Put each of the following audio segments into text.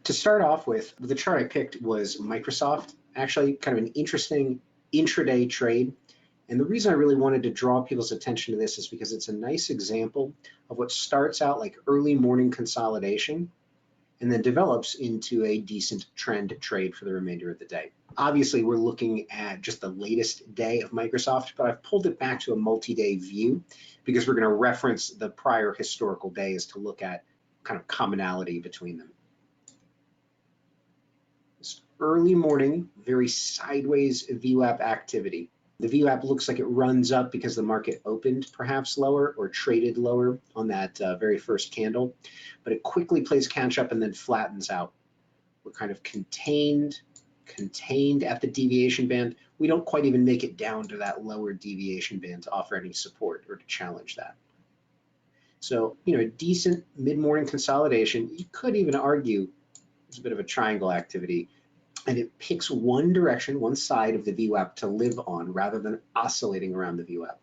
To start off with, the chart I picked was Microsoft, actually kind of an interesting intraday trade. And the reason I really wanted to draw people's attention to this is because it's a nice example of what starts out like early morning consolidation and then develops into a decent trend trade for the remainder of the day. Obviously, we're looking at just the latest day of Microsoft, but I've pulled it back to a multi-day view because we're going to reference the prior historical days to look at kind of commonality between them. This early morning, very sideways VWAP activity. The VWAP looks like it runs up because the market opened perhaps lower or traded lower on that very first candle, but it quickly plays catch up and then flattens out. We're kind of contained at the deviation band. We don't quite even make it down to that lower deviation band to offer any support or to challenge that. So, a decent mid-morning consolidation. You could even argue it's a bit of a triangle activity, and it picks one direction, one side of the VWAP to live on rather than oscillating around the VWAP.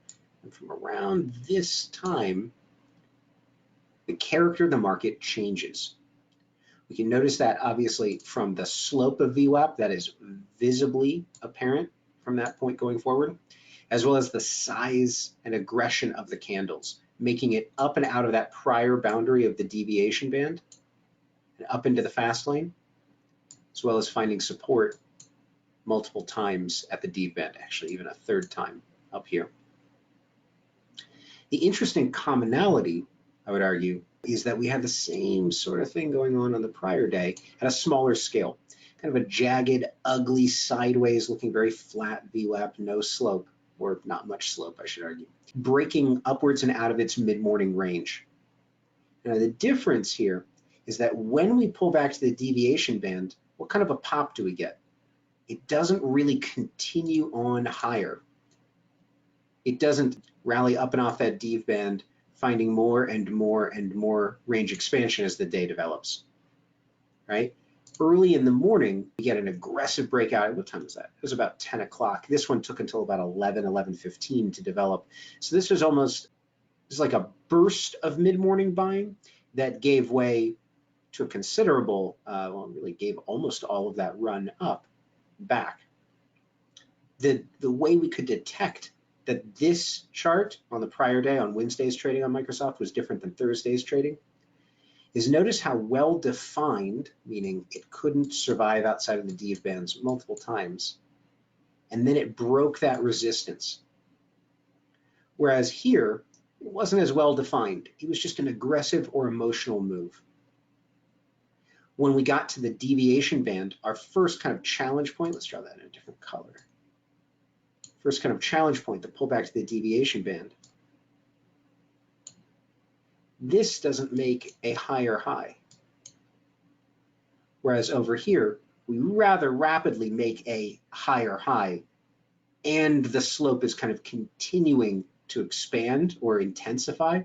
And from around this time, the character of the market changes. We can notice that obviously from the slope of VWAP that is visibly apparent from that point going forward, as well as the size and aggression of the candles, making it up and out of that prior boundary of the deviation band and up into the fast lane, as well as finding support multiple times at the dev band, actually even a third time up here. The interesting commonality, I would argue, is that we had the same sort of thing going on the prior day at a smaller scale, kind of a jagged, ugly, sideways looking very flat VWAP, no slope, or not much slope, I should argue, breaking upwards and out of its mid-morning range. Now the difference here is that when we pull back to the deviation band, what kind of a pop do we get? It doesn't really continue on higher. It doesn't rally up and off that dev band, finding more and more and more range expansion as the day develops, right? Early in the morning, we get an aggressive breakout. What time was that? It was about 10 o'clock. This one took until about 11:15 to develop. So this was like a burst of mid-morning buying that gave way to a considerable, well, really gave almost all of that run up back. The way we could detect that this chart on the prior day on Wednesday's trading on Microsoft was different than Thursday's trading is notice how well defined, meaning it couldn't survive outside of the dev bands multiple times, and then it broke that resistance. Whereas here, it wasn't as well defined. It was just an aggressive or emotional move. When we got to the deviation band, our first kind of challenge point, let's draw that in a different color. First kind of challenge point, the pullback to the deviation band. This doesn't make a higher high. Whereas over here, we rather rapidly make a higher high and the slope is kind of continuing to expand or intensify.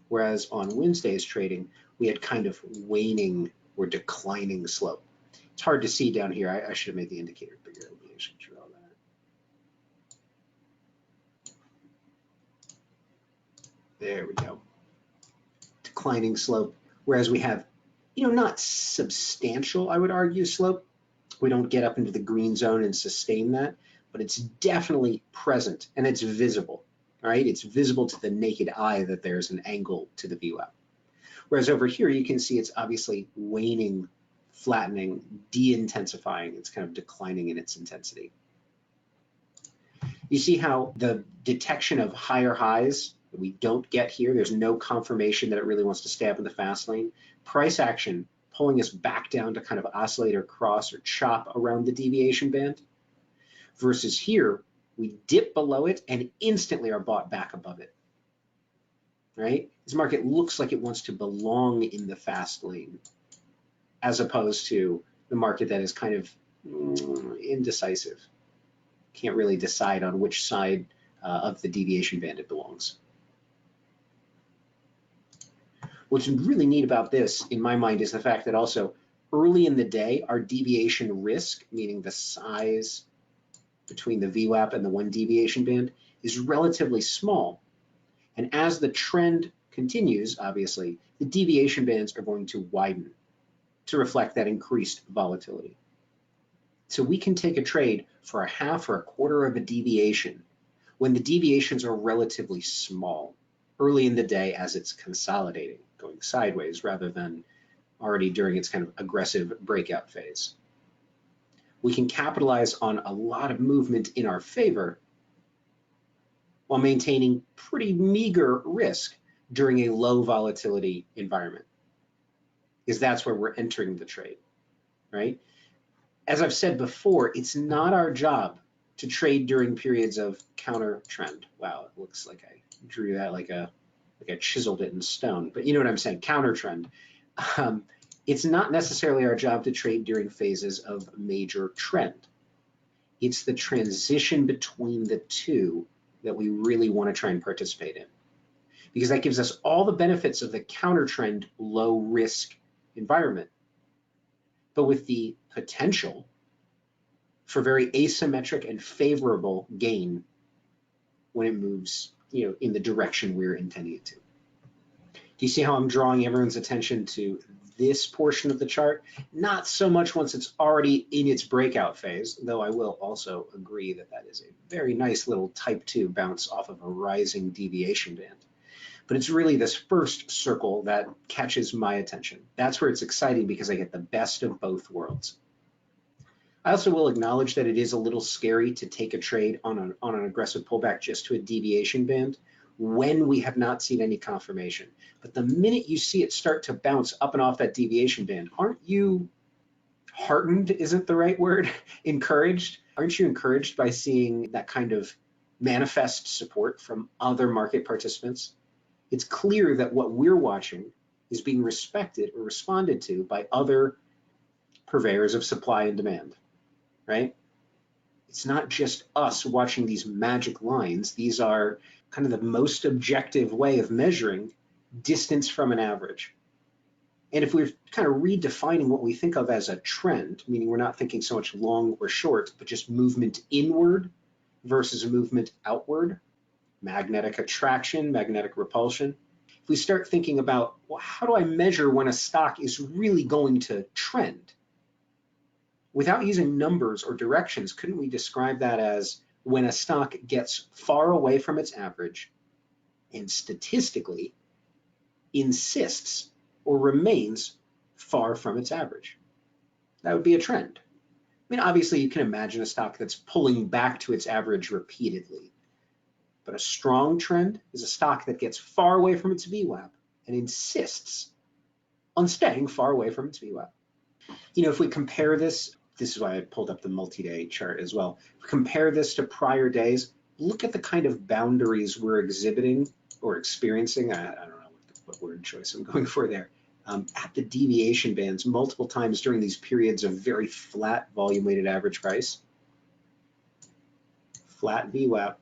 Whereas on Wednesday's trading, we had kind of waning or declining slope. It's hard to see down here. I should have made the indicator bigger. Let me actually draw that. There we go. Declining slope. Whereas we have, not substantial, I would argue, slope. We don't get up into the green zone and sustain that, but it's definitely present and it's visible. All right, it's visible to the naked eye that there's an angle to the VWAP. Whereas over here, you can see it's obviously waning, flattening, de-intensifying. It's kind of declining in its intensity. You see how the detection of higher highs that we don't get here, there's no confirmation that it really wants to stay up in the fast lane. Price action pulling us back down to kind of oscillate or cross or chop around the deviation band. Versus here, we dip below it and instantly are bought back above it. Right? This market looks like it wants to belong in the fast lane, as opposed to the market that is kind of indecisive. Can't really decide on which side of the deviation band it belongs. What's really neat about this, in my mind, is the fact that also early in the day, our deviation risk, meaning the size between the VWAP and the one deviation band, is relatively small. And as the trend continues, obviously, the deviation bands are going to widen. to reflect that increased volatility. So we can take a trade for a half or a quarter of a deviation when the deviations are relatively small early in the day as it's consolidating, going sideways rather than already during its kind of aggressive breakout phase. We can capitalize on a lot of movement in our favor while maintaining pretty meager risk during a low volatility environment, because that's where we're entering the trade, right? As I've said before, it's not our job to trade during periods of counter trend. Wow, it looks like I drew that like I chiseled it in stone, but you know what I'm saying, counter trend. It's not necessarily our job to trade during phases of major trend. It's the transition between the two that we really want to try and participate in, because that gives us all the benefits of the counter trend low risk environment, but with the potential for very asymmetric and favorable gain when it moves, in the direction we're intending it to. Do you see how I'm drawing everyone's attention to this portion of the chart? Not so much once it's already in its breakout phase, though I will also agree that that is a very nice little type 2 bounce off of a rising deviation band. But it's really this first circle that catches my attention. That's where it's exciting because I get the best of both worlds. I also will acknowledge that it is a little scary to take a trade on an aggressive pullback just to a deviation band when we have not seen any confirmation. But the minute you see it start to bounce up and off that deviation band, aren't you heartened, isn't the right word, encouraged? Aren't you encouraged by seeing that kind of manifest support from other market participants? It's clear that what we're watching is being respected or responded to by other purveyors of supply and demand, right? It's not just us watching these magic lines. These are kind of the most objective way of measuring distance from an average. And if we're kind of redefining what we think of as a trend, meaning we're not thinking so much long or short, but just movement inward versus a movement outward, magnetic attraction, magnetic repulsion. If we start thinking about, well, how do I measure when a stock is really going to trend? Without using numbers or directions, couldn't we describe that as when a stock gets far away from its average and statistically insists or remains far from its average? That would be a trend. I mean, obviously you can imagine a stock that's pulling back to its average repeatedly, but a strong trend is a stock that gets far away from its VWAP and insists on staying far away from its VWAP. If we compare this is why I pulled up the multi-day chart as well. Compare this to prior days, look at the kind of boundaries we're exhibiting or experiencing. I don't know what word choice I'm going for there. At the deviation bands multiple times during these periods of very flat volume weighted average price. Flat VWAP,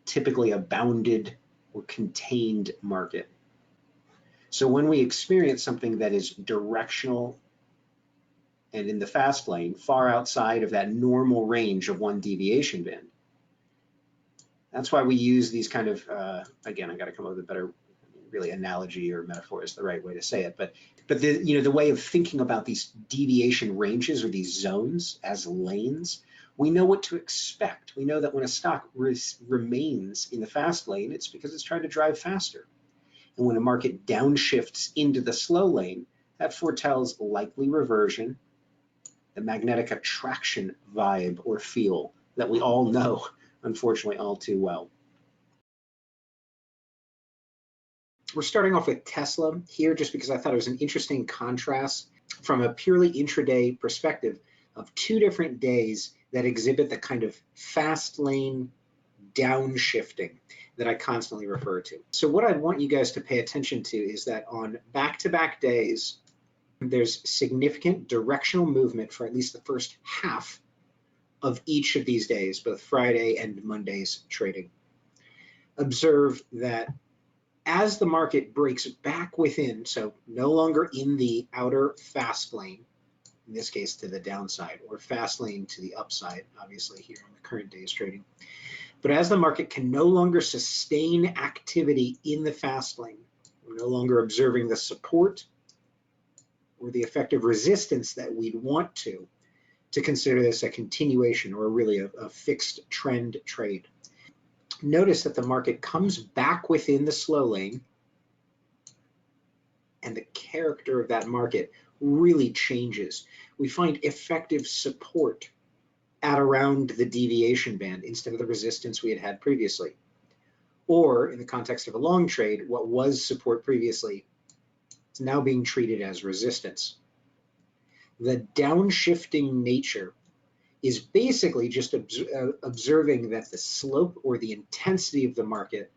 typically a bounded or contained market. So when we experience something that is directional and in the fast lane, far outside of that normal range of one deviation band, that's why we use these kind of, again, I got to come up with a better, really analogy or metaphor is the right way to say it, but the way of thinking about these deviation ranges or these zones as lanes, we know what to expect. We know that when a stock remains in the fast lane, it's because it's trying to drive faster. And when a market downshifts into the slow lane, that foretells likely reversion, the magnetic attraction vibe or feel that we all know, unfortunately, all too well. We're starting off with Tesla here just because I thought it was an interesting contrast from a purely intraday perspective of two different days that exhibit the kind of fast lane downshifting that I constantly refer to. So what I want you guys to pay attention to is that on back-to-back days, there's significant directional movement for at least the first half of each of these days, both Friday and Monday's trading. Observe that as the market breaks back within, so no longer in the outer fast lane, in this case to the downside, or fast lane to the upside, obviously here on the current day's trading. But as the market can no longer sustain activity in the fast lane, we're no longer observing the support or the effective resistance that we'd want to consider this a continuation or really a fixed trend trade. Notice that the market comes back within the slow lane, and the character of that market really changes. We find effective support at around the deviation band instead of the resistance we had had previously. Or in the context of a long trade, what was support previously is now being treated as resistance. The downshifting nature is basically just observing that the slope or the intensity of the market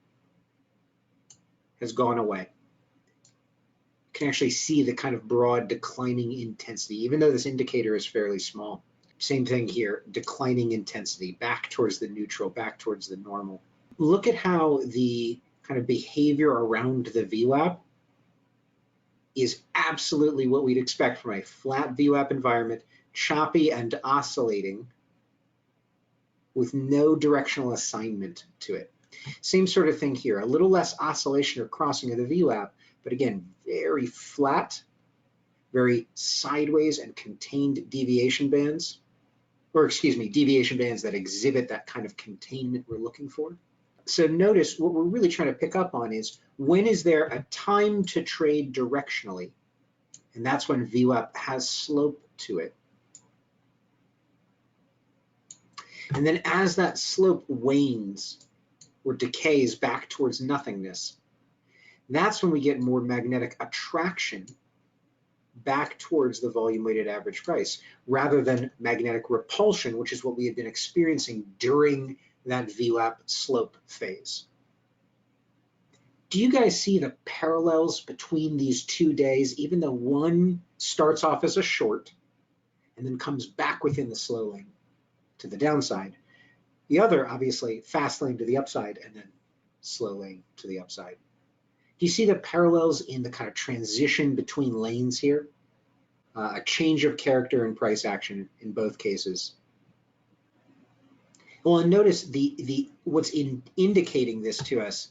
has gone away. You can actually see the kind of broad declining intensity, even though this indicator is fairly small. Same thing here, declining intensity, back towards the neutral, back towards the normal. Look at how the kind of behavior around the VWAP is absolutely what we'd expect from a flat VWAP environment, choppy and oscillating with no directional assignment to it. Same sort of thing here, a little less oscillation or crossing of the VWAP, but again, very flat, very sideways and contained deviation bands, or excuse me, deviation bands that exhibit that kind of containment we're looking for. So notice what we're really trying to pick up on is when is there a time to trade directionally? And that's when VWAP has slope to it. And then as that slope wanes or decays back towards nothingness, that's when we get more magnetic attraction back towards the volume weighted average price, rather than magnetic repulsion, which is what we had been experiencing during that VWAP slope phase. Do you guys see the parallels between these 2 days, even though one starts off as a short and then comes back within the slow lane to the downside? The other, obviously, fast lane to the upside and then slow lane to the upside. Do you see the parallels in the kind of transition between lanes here? A change of character and price action in both cases. Well, and notice what's indicating this to us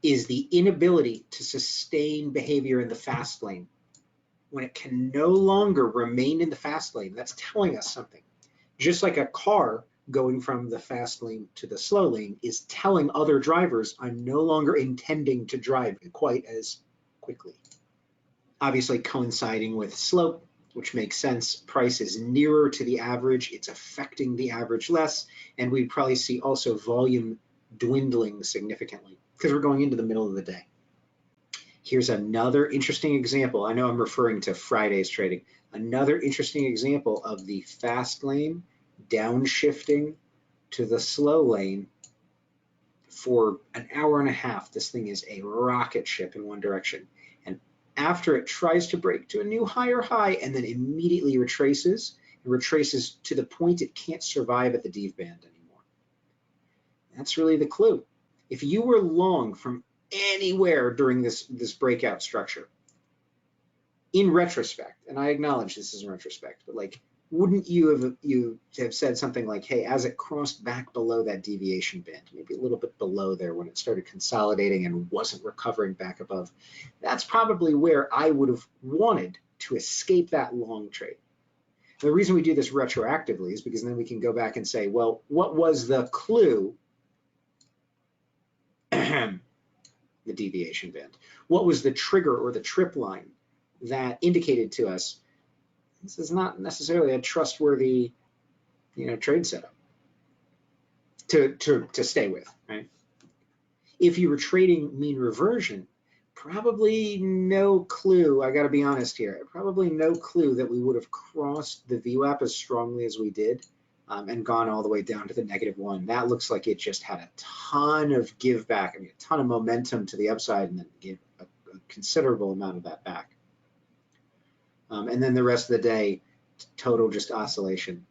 is the inability to sustain behavior in the fast lane. When it can no longer remain in the fast lane, that's telling us something. Just like a car going from the fast lane to the slow lane is telling other drivers, I'm no longer intending to drive quite as quickly. Obviously coinciding with slope, which makes sense. Price is nearer to the average. It's affecting the average less. And we'd probably see also volume dwindling significantly because we're going into the middle of the day. Here's another interesting example. I know I'm referring to Friday's trading. Another interesting example of the fast lane downshifting to the slow lane for an hour and a half. This thing is a rocket ship in one direction. And after it tries to break to a new higher high and then immediately retraces to the point it can't survive at the dev band anymore. That's really the clue. If you were long from anywhere during this breakout structure, in retrospect, and I acknowledge this is in retrospect, but like, wouldn't you have said something like, hey, as it crossed back below that deviation band, maybe a little bit below there when it started consolidating and wasn't recovering back above, that's probably where I would have wanted to escape that long trade. The reason we do this retroactively is because then we can go back and say, well, what was the clue? The deviation band. What was the trigger or the trip line that indicated to us this is not necessarily a trustworthy, trade setup to stay with, right? If you were trading mean reversion, probably no clue, I got to be honest here, probably no clue that we would have crossed the VWAP as strongly as we did and gone all the way down to the -1. That looks like it just had a ton of give back, a ton of momentum to the upside and then give a considerable amount of that back. And then the rest of the day, total just oscillation.